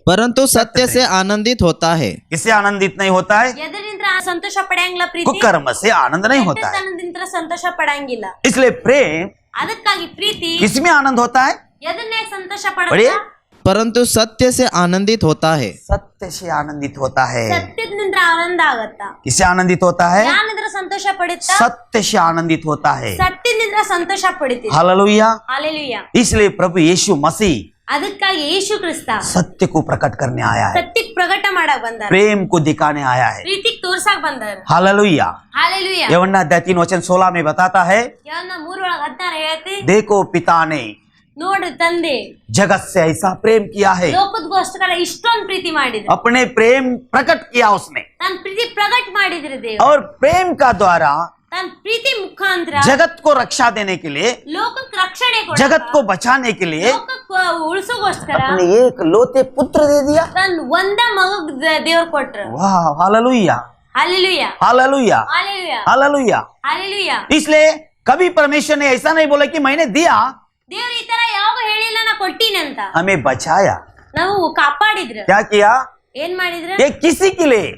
परंतु सत्य से आनंदित होता है। इससे आनंदित नहीं होता है, ಎದ್ರನಿಂದ್ರ ಸಂತೋಷ ಪಡೆಯಂಗಿಲ್ಲ. ಪ್ರೀತಿ कुकर्म से आनंद नहीं होता है। ಕೆಟ್ಟತನದಿಂದ ಸಂತೋಷ ಪಡೆಯಂಗಿಲ್ಲ. इसलिए प्रेम ಅದಕ್ಕಾಗಿ ಪ್ರೀತಿ किसमें आनंद होता है? ಎದನ್ನೇ ಸಂತೋಷ बढ़िया, ಪಡುತ್ತಾ? परंतु सत्य से आनंदित होता है। सत्य से आनंदित होता है। ಸತ್ಯದಿಂದ ಆನಂದ ಆಗತ್ತಾ? किससे आनंदित होता है? ಜ್ಞಾನದಿಂದ ಸಂತೋಷ ಪಡುತ್ತಾ? सत्य से आनंदित होता है। ಸತ್ಯದಿಂದ ಸಂತೋಷ ಪಡಿತೀವಿ. हालेलुया। ಹಾಲೆಲೂಯಾ. इसलिए प्रभु यीशु मसीह ಅದಕ್ಕಾಗಿ ಯೇಸು ಕ್ರಿಸ್ತ सत्य को प्रकट करने आया है, ಸತ್ಯಕ್ಕೆ ಪ್ರಕಟ ಮಾಡಕ್ ಬಂದಾರ. प्रेम को दिखाने आया है। ಪ್ರೀತಿಗೆ ತೋರ್ಸಾಕ್ ಬಂದಾರ. हालेलुया। ಹಾಲೆಲೂಯಾ. यूहन्ना 3:16 में बताता है, ಯಾವನ್ನ 3:16 ಹೇಳ್ತಿ, देखो पिता ने ನೋಡ್ರಿ ತಂದೆ जगत से ऐसा प्रेम किया है, ಲೋಕದಗೋಸ್ಕರ ಇಷ್ಟೊಂದು ಪ್ರೀತಿ ಮಾಡಿದ್ರು. अपने प्रेम प्रकट किया उसने, ತನ್ನ ಪ್ರೀತಿ ಪ್ರಕಟ ಮಾಡಿದ್ರು ದೇವರು. और प्रेम का द्वारा ತನ್ನ ಪ್ರೀತಿ ಮುಖಾಂತರ जगत को रक्षा देने के लिए, ಲೋಕಕ್ಕೆ ರಕ್ಷಣೆ जगत को बचाने के लिए ಲೋಕಕ್ಕೆ ಉಳಿಸೋಗೋಸ್ಕರ अपने एक लोते पुत्र दे दिया। ತನ್ನ ಒಂದ ಮಗ ದೇವ್ರು ಕೊಟ್ರು. वाह, hallelujah hallelujah. Hallelujah hallelujah. Hallelujah. Hallelujah. इसलिए कभी परमेश्वर ने ऐसा नहीं बोला कि मैंने दिया, ದೇವ್ರು ಈ ತರ ಯಾವಾಗ ಹೇಳಿಲ್ಲ ನಾ ಕೊಟ್ಟಿನಿ ಅಂತ. हमें बचाया। ನಾವು ಕಾಪಾಡಿದ್ರು. क्या किया? ಏನ್ ಮಾಡಿದ್ರು? ये किसी के लिए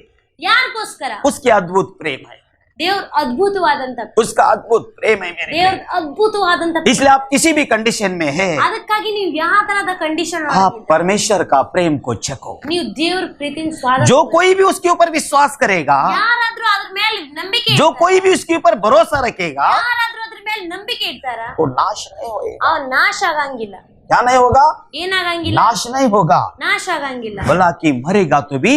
ಯಾರಿಗೋಸ್ಕರ? उसकी अद्भुत प्रेम है, ದೇವ್ರ ಅದ್ಭುತವಾದಂತ उसका अद्भुत प्रेम है मेरे ದೇವ್ರ लिए। ಅದ್ಭುತವಾದಂತ इसलिए आप किसी भी कंडीशन में है, ಅದಕ್ಕಾಗಿ ನೀವು ಯಾವ ತರದ ಕಂಡೀಷನ್ आप परमेश्वर का प्रेम को चखो। ನೀವು ದೇವ್ರ ಪ್ರೀತಿನ ಸ್ವಾದ. जो कोई भी उसके ऊपर विश्वास करेगा, ಯಾರಾದ್ರೂ ಅದ್ರ ಮೇಲೆ ನಂಬಿಕೆ जो ಇಡ್ತಾರ, कोई भी उसके ऊपर भरोसा रखेगा, ಯಾರಾದ್ರೂ ಅದ್ರ ಮೇಲೆ ನಂಬಿಕೆ ಇಡ್ತಾರ, वो नाश नहीं होगा। ಅವ ನಾಶ ಆಗಂಗಿಲ್ಲ. क्या नहीं होगा? ಏನಾಗಂಗಿಲ್ಲ? नाश नहीं होगा, ನಾಶ ಆಗಂಗಿಲ್ಲ. बोला कि मरेगा तो भी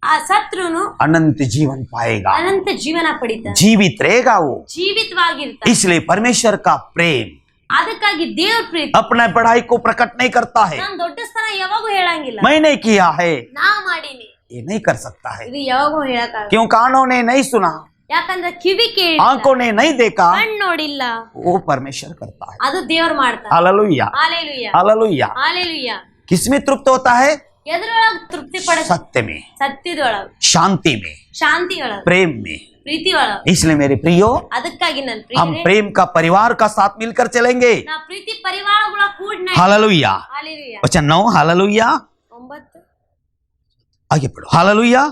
ಆ ಸತ್ರುನು अनंत जीवन पाएगा, ಅನಂತ ಜೀವನ ಪಡಿತಾನೆ, जीवित रहेगा वो। ಜೀವಿತವಾಗಿರ್ತಾನೆ. इसलिए परमेश्वर का प्रेम ಅದಕ್ಕಾಗಿ ದೇವ್ರ ಪ್ರೀತಿ अपना बढ़ाई को प्रकट नहीं करता है। ನಾನ್ ದೊಡ್ಡ ಸ್ಥಾನ ಯಾವಾಗೂ ಹೇಳಂಗಿಲ್ಲ. मैंने किया है, ನಾ ಮಾಡೀನಿ, ये नहीं कर सकता है। ಇದು ಯಾವಾಗೂ ಹೇಳಕ್ಕಾಗಲ್ಲ. क्यों? कानों ने नहीं सुना, ಯಾಕಂದ್ರೆ ಕಿವಿ ಕೇಳಿ आंखों ने नहीं देखा, ಕಣ್ಣು ನೋಡಿಲ್ಲ, वो परमेश्वर करता है। ಅದು ದೇವ್ರು ಮಾಡ್ತಾನೆ. Hallelujah hallelujah. हालेलुया। ಹಾಲೆಲೂಯಾ. किसमें तृप्त होता है? ಎದ್ರೊಳಗ ತೃಪ್ತಿ ಪಡ? सत्य में, ಸತ್ಯದೊಳಗ, शांति में, ಶಾಂತಿಯೊಳಗ, प्रेम में। ಪ್ರೀತಿ ಒಳಗ. इसलिए मेरे प्रियो, ಅದಕ್ಕಾಗಿ ನನ್ನ हम ಪ್ರೀತಿ प्रेम का परिवार का साथ मिलकर चलेंगे। ನಾ ಪ್ರೀತಿ ಪರಿವಾರಗಳ ಕೂಡ್ನ. हालेलुया। ಹಾಲೆಲೂಯಾ. वचन 9, हालेलुया। 9. आगे पढ़ो, hallelujah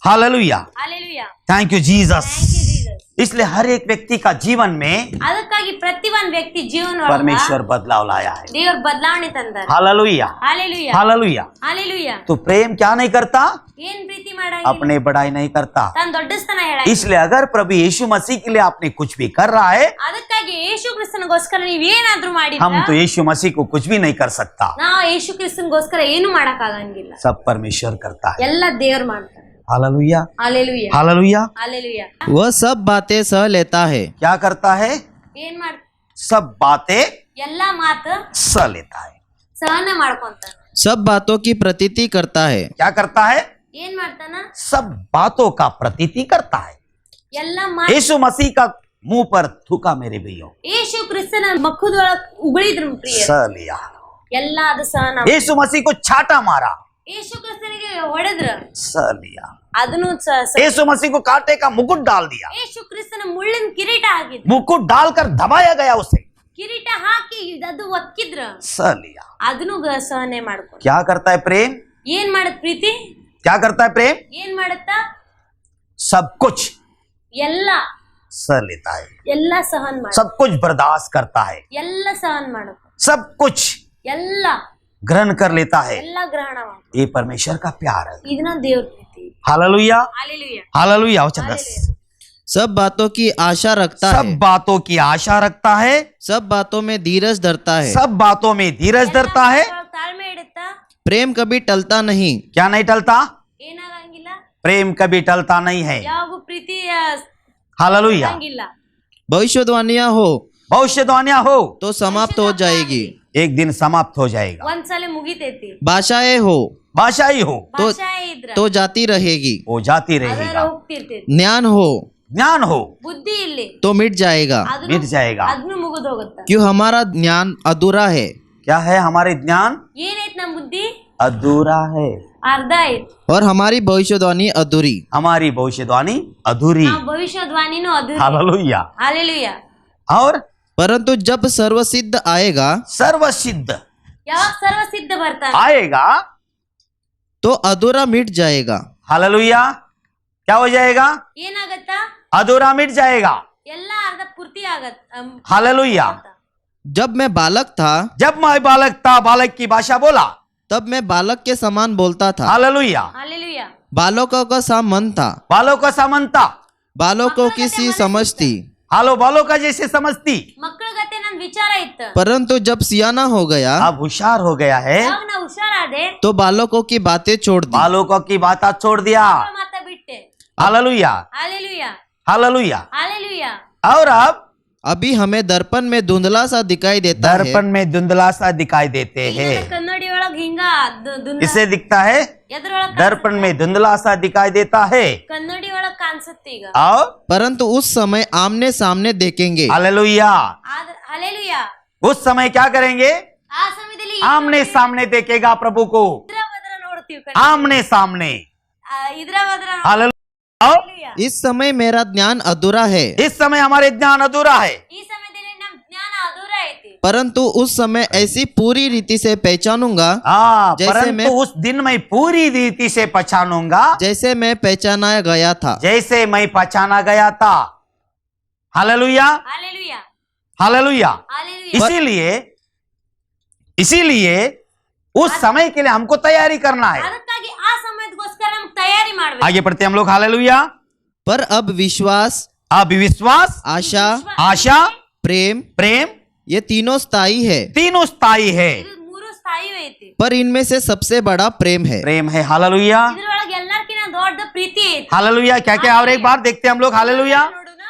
hallelujah. Hallelujah. Thank you Jesus. Thank you, Jesus. इसलिए हर एक व्यक्ति का जीवन में ಅದಕ್ಕಾಗಿ ಪ್ರತಿ ಒಂದ್ ವ್ಯಕ್ತಿ ಜೀವನ ಒಳಗ परमेश्वर बदलाव लाया है। ದೇವ್ರ ಬದಲಾವಣೆ ತಂದಾರ. Hallelujah hallelujah. हालेलुया। ಹಾಲೆಲೂಯಾ. तो प्रेम क्या नहीं करता? ಏನ್ ಪ್ರೀತಿ ಮಾಡಂಗಿಲ್ಲ? अपने बढ़ाई नहीं करता। ತನ್ನ ದೊಡ್ಡಸ್ತನ ಹೇಳ. इसलिए अगर प्रभु यीशु मसीह के लिए आपने कुछ भी कर रहा है, ಅದಕ್ಕಾಗಿ ಯೇಸು ಕ್ರಿಸ್ತನಿಗೋಸ್ಕರ ನೀವ್ ಏನಾದ್ರೂ ಮಾಡಿದ್ರ, हम तो यीशु मसीह को कुछ भी नहीं कर सकता। ನಾವು ಯೇಸು ಕ್ರಿಸ್ತನಿಗೋಸ್ಕರ ಏನು ಮಾಡಕ್ ಆಗಂಗಿಲ್ಲ. सब परमेश्वर करता है। ಎಲ್ಲ ದೇವ್ರು ಮಾಡ್ತಾನೆ. Hallelujah hallelujah. हालेलुया। ಹಾಲೆಲೂಯಾ. वह सब बातें सह लेता है, क्या करता है? ಏನ್ ಮಾಡ್ सब बातें ಎಲ್ಲಾ ಮಾತು सह लेता है। ಸಹನ ಮಾಡ್ಕೊಂತಾನ. सब बातों की प्रतीति करता है, क्या करता है? ಏನ್ ಮಾಡ್ತಾನ? सब बातों का प्रतीति करता है। ಎಲ್ಲಾ ಮಾತು यीशु मसीह का मुंह पर थूका मेरे भैया, ಯೇಸು ಕ್ರಿಸ್ತನ ಮುಖದೊಳಗ ಉಗುಳಿದ್ರು ಪ್ರಿಯ. सह लिया। ಎಲ್ಲಾ ಅದು ಸಹನ. यीशु मसीह को छाटा मारा, ಯೇಸು ಕ್ರಿಸ್ತನಿಗೆ ಹೊಡೆದ್ರ सह लिया। ಅದನ್ನು यीशु मसीह को कांटे का मुकुट डाल दिया, ಯೇಸು ಕ್ರಿಸ್ತನ ಮುಳ್ಳಿನ ಕಿರೀಟ ಹಾಕಿದ್ರು. मुकुट डालकर दबाया गया उसे, ಕಿರೀಟ ಹಾಕಿ ಅದು ಒಕ್ಕಿದ್ರ सह लिया। ಅದನ್ನು ಸಹನೆ ಮಾಡ್ಕೊಂಡು. क्या करता है प्रेम? ಏನ್ ಮಾಡತ್ ಪ್ರೀತಿ? क्या करता है प्रेम? ಏನ್ ಮಾಡತ್ತ? सब कुछ ಎಲ್ಲ सह लेता है, ಎಲ್ಲ ಸಹನ್ ಮಾಡ, सब कुछ बर्दाश्त करता है, ಎಲ್ಲ सहन ಮಾಡು, सब कुछ ಎಲ್ಲ ग्रहण कर लेता है। ಎಲ್ಲ ಗ್ರಹಣ ಮಾಡು. ये परमेश्वर का प्यार है। ಇದನ್ನ ದೇವ್ರ ಪ್ರೀತಿ. Hallelujah hallelujah. हालेलुया। वचन 10, सब बातों की आशा रखता सब है, बातों की आशा रखता है, सब बातों में धीरज धरता है, सब बातों में धीरज धरता है। ತಾಳ್ಮೆ ಇಡುತ್ತಾ. प्रेम कभी टलता नहीं, क्या नहीं टलता? ಏನಾಗಂಗಿಲ್ಲ? प्रेम कभी टलता नहीं है। ಯಾವಾಗೂ ಪ್ರೀತಿ हालेलुया। ಆಗಂಗಿಲ್ಲ. भविष्यवाणियां हो भविष्यवाणियां हो तो समाप्त हो जाएगी, एक दिन समाप्त हो जाएगा। ಒಂದ್ಸಲ ಮುಗಿತೈತಿ, भाषाएं हो भाषाई हो ಭಾಷೆ ಇದ್ರ तो जाती रहेगी, वो जाती ಅದರ रहेगा। ಹೋಗ್ತಿರ್ತೈತಿ, ज्ञान हो ज्ञान हो ಬುದ್ಧಿ ಇಲ್ಲಿ तो मिट जाएगा, मिट जाएगा। ಅದ್ನು ಮುಗಿದ್ ಹೋಗುತ್ತ। क्यों हमारा ज्ञान अधूरा है। क्या है? हमारे ज्ञान ಏನೈತ್ ನಮ್ ಬುದ್ಧಿ अधूरा है ಅರ್ಧ ಐತ್, और हमारी भविष्यवाणी अधूरी। हमारी भविष्यवाणी अधूरी। ನಾವ್ ಭವಿಷ್ಯವಾಣಿನೂ ಅಧೂರಿ। हालेलुया। ಹಾಲೆಲೂಯಾ। और परंतु जब सर्वसिद्ध आएगा सर्वसिद्ध ಯಾವಾಗ ಸರ್ವ ಸಿದ್ಧ ಬರ್ತಾನ आएगा तो अधूरा मिट जाएगा। हालेलुया। क्या हो जाएगा? ಏನಾಗತ್ತ? अधूरा मिट जाएगा। ಎಲ್ಲ ಅರ್ಧ ಪೂರ್ತಿ ಆಗತ್। हालेलुया। जब मैं बालक था जब मैं बालक था, बालक की भाषा बोला। तब मैं बालक के समान बोलता था, हालेलुया। ಹಾಲೆಲೂಯಾ। बालकों का सा मन था, बालों का समानता, बालकों की सी समझ थी। हालो बालों का जैसे समझती। ಮಕ್ಕಳ ಗತೆ ನನ್ ವಿಚಾರ ಇತ್ತು, परंतु जब सियाना हो गया अब होशियार हो गया है ಯಾವಾಗ ನಾ ಹುಷಾರಾದೆ तो बालकों की बातें छोड़ दी। बालों की बात छोड़ दिया। ಮಕ್ಕಳ ಮಾತ ಬಿಟ್ಟೆ। हालेलुया। ಹಾಲೆಲೂಯಾ। हालेलुया। ಹಾಲೆಲೂಯಾ। और अब अभी हमें दर्पण में धुंधला सा दिखाई देता है, दर्पण में धुंधला सा दिखाई देते हैं। ಕನ್ನಡಿ ಒಳಗ್ ಹಿಂಗ इसे दिखता है ಎದ್ರೊಳಗ್ दर्पण में धुंधला सा दिखाई देता है। ಕನ್ನಡಿ ಒಳಗ್ ಕಾಣಿಸುತ್ತೆ ಈಗ। और परंतु उस समय आमने सामने देखेंगे। हालेलुया। ಆದ್ರೆ ಹಾಲೆಲೂಯಾ, उस समय क्या करेंगे? ಆ ಸಮಯದಲ್ಲಿ आमने सामने देखेगा प्रभु को, ಇದ್ರ ಬದ್ರ ನೋಡ್ತೀವಿ ಕಣೆ। आमने सामने। ಇದ್ರ ಬದ್ರ हालेलुया। और ಹಾಲೆಲೂಯಾ। इस समय मेरा ज्ञान अधूरा है, इस समय हमारे ज्ञान अधूरा है, ಈ ಸಮಯದಲ್ಲಿ ನಮ್ ಜ್ಞಾನ ಅಧೂರ ಐತಿ। परंतु उस समय ऐसी पूरी रीति से पहचानूंगा हाँ, जैसे परंतु मैं- उस दिन मैं पूरी रीति से पहचानूंगा जैसे मैं पहचाना गया था। जैसे मैं पहचाना गया था। हालेलुया। ಹಾಲೆಲೂಯಾ। हालेलुया। ಹಾಲೆಲೂಯಾ। इसीलिए उस समय के लिए हमको तैयारी करना है। ಅದಕ್ಕಾಗಿ ಆ ಸಮಯದಗೋಸ್ಕರ ನಮ್ಗೆ ತಯಾರಿ ಮಾಡ್ಬೇಕು। आगे बढ़ते हैं हम लोग। हालेलुया। पर अब विश्वास, अविश्वास, आशा, आशा, प्रेम प्रेम ये तीनों स्थायी है, तीनों स्थायी है। ಇದು ಮೂರು ಸ್ಥಾಯಿ ಐತಿ। पर इनमें से सबसे बड़ा प्रेम है। प्रेम है। हालेलुया। ಇದ್ರೊಳಗೆ ಎಲ್ಲರ್ಕಿನ್ನ ದೊಡ್ಡ ಪ್ರೀತಿ ಐತಿ। हालेलुया। क्या क्या और एक बार देखते हैं हम लोग। हालेलुया। ನೋಡುನ।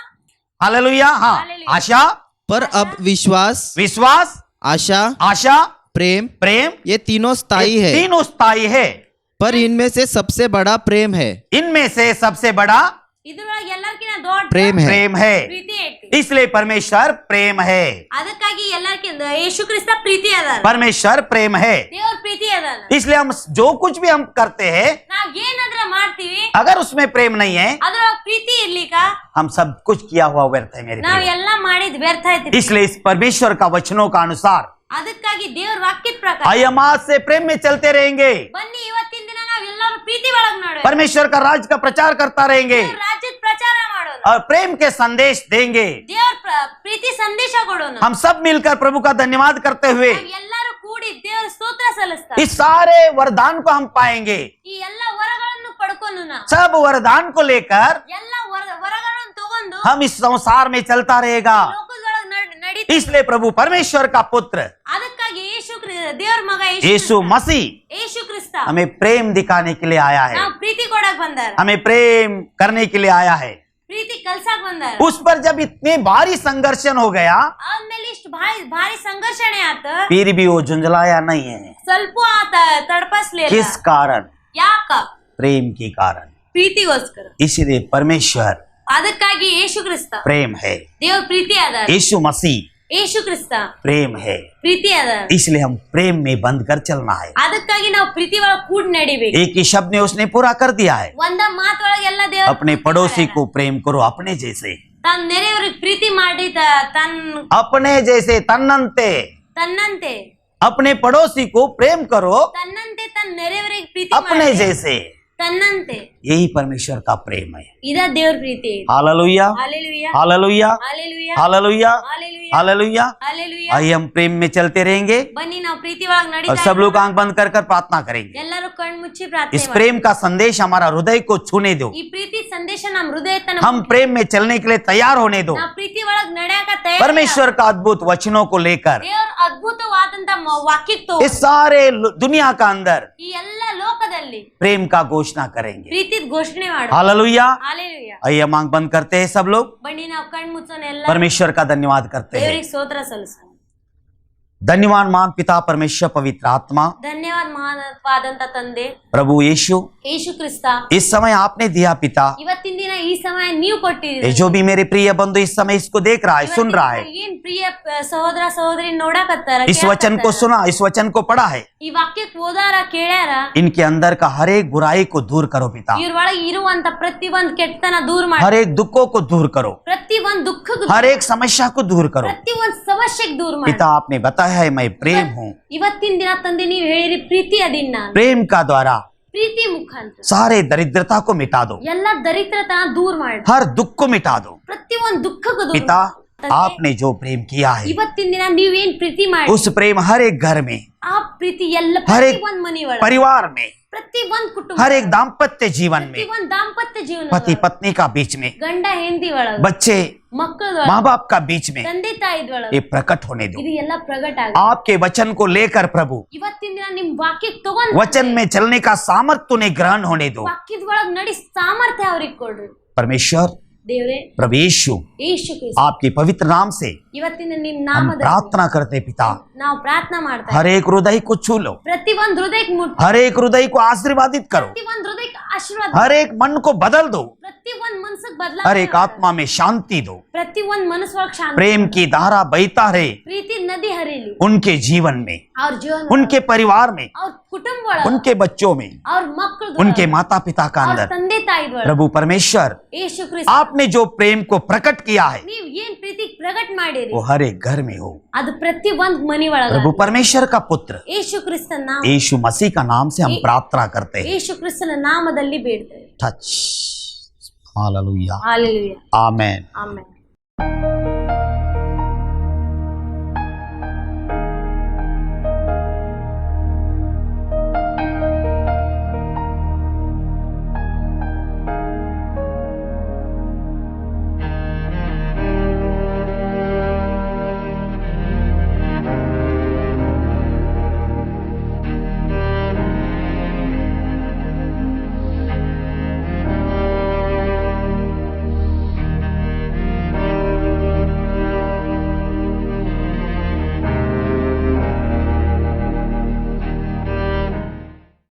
हालेलुया। हाँ, हालेलुया। आशा, पर अब विश्वास, विश्वास, आशा, आशा, प्रेम प्रेम ये तीनों स्थायी ये है, तीनों स्थायी है। पर इनमें से सबसे बड़ा प्रेम है। इनमें से सबसे बड़ा ಇದ್ರೊಳಗೆ ಎಲ್ಲರ್ಕಿನ್ನ ದೊಡ್ಡ प्रेम है। प्रेम है। ಪ್ರೀತಿ ಐತಿ। इसलिए परमेश्वर प्रेम है। ಅದಕ್ಕಾಗಿ ಎಲ್ಲರ್ಕಿಂತ ಯೇಸು ಕ್ರಿಸ್ತ ಪ್ರೀತಿ ಅದಾನ, परमेश्वर प्रेम है। ದೇವ್ರ ಪ್ರೀತಿ ಅದಾನ। इसलिए हम जो कुछ भी हम करते हैं, ನಾವ್ ಏನಾದ್ರ ಮಾಡ್ತೀವಿ अगर उसमें प्रेम नहीं है, ಅದ್ರೊಳಗ ಪ್ರೀತಿ ಇರ್ಲಿಕ್ಕ हम सब कुछ किया हुआ व्यर्थ है मेरे ನಾವ್ प्रिय। ಎಲ್ಲಾ ಮಾಡಿದ್ ವ್ಯರ್ಥ ಐತಿ। इसलिए इस परमेश्वर का वचनों का अनुसार ಅದಕ್ಕಾಗಿ ದೇವ್ರ ವಾಕ್ಯದ ಪ್ರಕಾರ हम आज से प्रेम में चलते रहेंगे। ಬನ್ನಿ ಇವತ್ತಿನ ದಿನ ನಾವ್ ಎಲ್ಲರೂ ಪ್ರೀತಿ ಒಳಗ್ ನೋಡೋಣ, परमेश्वर का राज का प्रचार करता रहेंगे ದೇವ್ರ ರಾಜ್ಯದ ಪ್ರಚಾರ ಮಾಡೋಣ, और प्रेम के संदेश देंगे। ದೇವ್ರ ಪ್ರೀತಿ ಸಂದೇಶ ಕೊಡೋಣ। हम सब मिलकर प्रभु का धन्यवाद करते हुए ನಾವ್ ಎಲ್ಲರೂ ಕೂಡಿ ದೇವ್ರ ಸ್ತೋತ್ರ ಸಲ್ಲಿಸ್ತಾ इस सारे वरदान को हम पाएंगे। ಈ ಎಲ್ಲಾ ವರಗಳನ್ನು ಪಡ್ಕೊಂಡು ನಾವು सब वरदान को लेकर ಎಲ್ಲಾ ವರಗಳನ್ನು ತಗೊಂಡು हम इस संसार में चलता रहेगा। ಲೋಕದೊಳಗ್ ನಡೀತಾ। इसलिए प्रभु परमेश्वर का पुत्र ಅದಕ್ಕಾಗಿ ದೇವ್ರ ಮಗ यीशु मसीह ಯೇಸು ಕ್ರಿಸ್ತ हमें प्रेम दिखाने के लिए आया है, ನಾವು ಪ್ರೀತಿ ಕೊಡಕ್ ಬಂದಾರ, हमें प्रेम करने के लिए आया है। ಪ್ರೀತಿ ಕಲ್ಸಕ್ ಬಂದಾರ। उस पर जब इतने भारी संघर्षण हो गया, ಆದ್ಮೇಲೆ ಇಷ್ಟು ಭಾರಿ ಸಂಘರ್ಷಣೆ ಆತ, फिर भी वो झुंझलाया नहीं है। ಸ್ವಲ್ಪ ಆತ ತಡಪಸ್ಲಿಲ್ಲ। किस कारण? ಯಾಕ? प्रेम के कारण। ಪ್ರೀತಿಗೋಸ್ಕರ। इसलिए परमेश्वर ಅದಕ್ಕಾಗಿ ಯೇಸು ಕ್ರಿಸ್ತ प्रेम है, ದೇವ್ರ ಪ್ರೀತಿ ಅದಾರ, यीशु मसीह ಯೇಸು ಕ್ರಿಸ್ತ प्रेम है। ಪ್ರೀತಿ ಅದಾರ। इसलिए हम प्रेम में बंद कर चलना है। ಅದಕ್ಕಾಗಿ ನಾವು ಪ್ರೀತಿ ಒಳಗ್ ಕೂಡ್ ನಡಿಬೇಕು। एक ही शब्द ने उसने पूरा कर दिया है। ಒಂದ ಮಾತೊಳಗೆ ಎಲ್ಲ ದೇವ್ರ अपने पड़ोसी को प्रेम करो अपने जैसे, ತನ್ನ ನೆರೆಯವ್ರಿಗೆ ಪ್ರೀತಿ ಮಾಡಿ अपने जैसे तन्नंते। ತನ್ನಂತೆ अपने पड़ोसी को प्रेम करो ತನ್ನಂತೆ ತನ್ನ ನೆರೆಯವರಿಗೆ ಪ್ರೀತಿ अपने ಮಾಡಿ जैसे। ತನ್ನಂತೆ। यही परमेश्वर का प्रेम है। ಇದ ದೇವ್ರ ಪ್ರೀತಿ। Hallelujah. Hallelujah. Hallelujah. Hallelujah. Hallelujah. Hallelujah. Hallelujah. Hallelujah. आइए हम प्रेम में चलते रहेंगे ಬನ್ನಿ ನಾವು ಪ್ರೀತಿ ಒಳಗ್ और ನಡೀತಾ सब लोग आंख बंद कर कर प्रार्थना करेंगे। ಎಲ್ಲರೂ ಕಣ್ಣು ಮುಚ್ಚಿ इस ಪ್ರಾರ್ಥನೆ ಮಾಡಿ। प्रेम का संदेश हमारा हृदय को छूने दो। ಈ ಪ್ರೀತಿ ಸಂದೇಶ ನಮ್ಮ ಹೃದಯ ತನ हम प्रेम में चलने के लिए तैयार होने दो। ನಾವು ಪ್ರೀತಿ ಒಳಗ್ ನಡೆಯಕ ತಯಾರಿ। परमेश्वर का अद्भुत वचनों को लेकर ದೇವ್ರ ಅದ್ಭುತವಾದಂತ ವಾಕ್ಯಕ್ಕೆ इस सारे दुनिया का अंदर ಈ ಎಲ್ಲ ಲೋಕದಲ್ಲಿ प्रेम का घोषणा करेंगे। ಪ್ರೀತಿದ ಘೋಷಣೆ ಮಾಡು। हालेलुया। ಹಾಲೆಲೂಯಾ। आइए हम आंख बंद करते हैं सब लोग, ಬನ್ನಿ ನಾವು ಕಣ್ಣು ಮುಚ್ಚೋಣ, ಎಲ್ಲ परमेश्वर का धन्यवाद करते हैं। ದೇವರಿಗೆ ಸ್ತೋತ್ರ ಸಲ್ಲಿಸೋಣ। धन्यवाद मान पिता परमेश्वर पवित्र आत्मा ಧನ್ಯವಾದ ಮಹಾನವಾದಂತ ತಂದೆ प्रभु यीशु, ಯೇಸು ಕ್ರಿಸ್ತ, इस समय आपने दिया पिता। ಇವತ್ತಿನ ದಿನ ಈ ಸಮಯ ನೀವು ये ಕೊಟ್ಟಿದ್ದೀರಿ. जो भी मेरे प्रिय बंधु इस समय इसको देख रहा है, सुन रहा है, ಏನ್ ಪ್ರಿಯ ಸಹೋದರ ಸಹೋದರಿ ನೋಡಕತ್ತಾರ, इस वचन को सुना, इस वचन को पढ़ा है, ಈ ವಾಕ್ಯಕ್ಕೆ ಓದಾರ ಕೇಳ್ಯಾರ, इनके अंदर का हर एक बुराई को दूर करो पिता। ಇವ್ರ ಒಳಗೆ ಇರುವಂತ ಪ್ರತಿ ಒಂದ್ ಕೆಟ್ಟತನ ದೂರ ಮಾಡಿ, हर एक दुखों को दूर करो, ಪ್ರತಿ ಒಂದ್ ದುಃಖಕ್ಕೆ हर एक समस्या को दूर करो ಪ್ರತಿ ಒಂದ್ ಸಮಸ್ಯೆಗೆ ದೂರ ಮಾಡಿ. पिता। आपने बताया है मैं प्रेम हूँ। ಇವತ್ತಿನ ದಿನ ತಂದೆ ನೀವು ಹೇಳಿರಿ ಪ್ರೀತಿ ಅದಿನ್ ನಾನು, प्रेम का द्वारा ಪ್ರೀತಿ ಮುಖಾಂತರ सारे दरिद्रता को मिटा दो, ಎಲ್ಲ ದರಿದ್ರತನ ದೂರ ಮಾಡಿ, हर दुख को मिटा दो ಪ್ರತಿ ಒಂದ್ ದುಃಖಕ್ಕೆ ದೂರ पिता। ಮಾಡಿ. ತಂದೆ, आपने जो प्रेम किया है, ಇವತ್ತಿನ ದಿನ ನೀವೇನ್ ಪ್ರೀತಿ ಮಾಡಿ, उस प्रेम हर एक घर में, ಆ ಪ್ರೀತಿ ಎಲ್ಲ हर ಪ್ರತಿ एक ಒಂದ್ ಮನಿ ಒಳಗೆ, परिवार में, ಪ್ರತಿ ಒಂದ್ ಕುಟುಂಬ, हर एक दाम्पत्य जीवन ಪ್ರತಿ में, ಒಂದ್ ದಾಂಪತ್ಯ ಜೀವನ, पति पत्नी का बीच में, ಗಂಡ ಹೆಂಡತಿ ಒಳಗ, बच्चे ಮಕ್ಕಳ माँ बाप का बीच में, ತಂದೆ ತಾಯಿದ ಒಳಗ ये प्रकट होने दो। ಇದು ಎಲ್ಲ ಪ್ರಗಟ ಆಗ. आपके वचन को लेकर प्रभु, ಇವತ್ತಿನ ದಿನ ನಿಮ್ ವಾಕ್ಯಕ್ಕೆ ತಗೊಂಡ್ वचन में चलने का सामर्थ्य उन्हें ग्रहण होने दो ವಾಕ್ಯದ ಒಳಗ್ ನಡಿ ಸಾಮರ್ಥ್ಯ ಅವ್ರಿಗೆ ಕೊಡ್ರಿ परमेश्वर। ದೇವ್ರೆ, प्रभु यीशु, ಯೇಸು ಕ್ರಿಸ್ತ, आपके पवित्र नाम से ಇವತ್ತಿನ ನಿಮ್ हम ನಾಮದಲ್ಲಿ प्रार्थना करते पिता। ನಾವು ಪ್ರಾರ್ಥನಾ ಮಾಡ್ತಾ हर एक हृदय को छू लो, ಪ್ರತಿ ಒಂದ್ ಹೃದಯಕ್ಕೆ ಮುಟ್ಟಿ, हर एक हृदय को आशीर्वादित करो, ಪ್ರತಿ ಒಂದ್ ಹೃದಯಕ್ಕೆ ಆಶೀರ್ವಾದ, हर एक मन को बदल दो, ಪ್ರತಿ ಒಂದ್ ಮನಸ್ಸಿಗೆ हर ಬದಲಾವಣೆ, एक आत्मा में शांति दो, ಪ್ರತಿ ಒಂದ್ ಮನಸ್ಸು ಒಳಗ್ ಶಾಂತಿ, प्रेम की धारा बहता रहे ಪ್ರೀತಿ ನದಿ ಹರಿಲಿ उनके जीवन में, ಅವ್ರ ಜೀವನ, उनके परिवार में, ಅವ್ರ ಕುಟುಂಬ ಒಳಗ, उनके बच्चों में, ಅವ್ರ ಮಕ್ಕಳ, उनके माता पिता का ಅವ್ರ अंदर। ತಂದೆ ತಾಯಿದ ಒಳಗ, प्रभु परमेश्वर, ಯೇಸು ಕ್ರಿಸ್ತ, आपने जो प्रेम को प्रकट किया है ನೀವ್ ಏನ್ ಪ್ರೀತಿ ಪ್ರಗಟ ಮಾಡಿರಿ वो हर एक घर में हो। ಅದು ಪ್ರತಿ ಒಂದ್ ಮನಿ ಒಳಗ, प्रभु परमेश्वर का पुत्र ಯೇಸು ಕ್ರಿಸ್ತನ ನಾಮ, यीशु मसीह का नाम से हम प्रार्थना करते हैं। ಯೇಸು ಕ್ರಿಸ್ತನ ನಾಮದಲ್ಲಿ ಬೇಡ್ತೇವೆ. टच हालेलुया ಹಾಲೆಲೂಯಾ, आमेन। ಆಮೆನ್.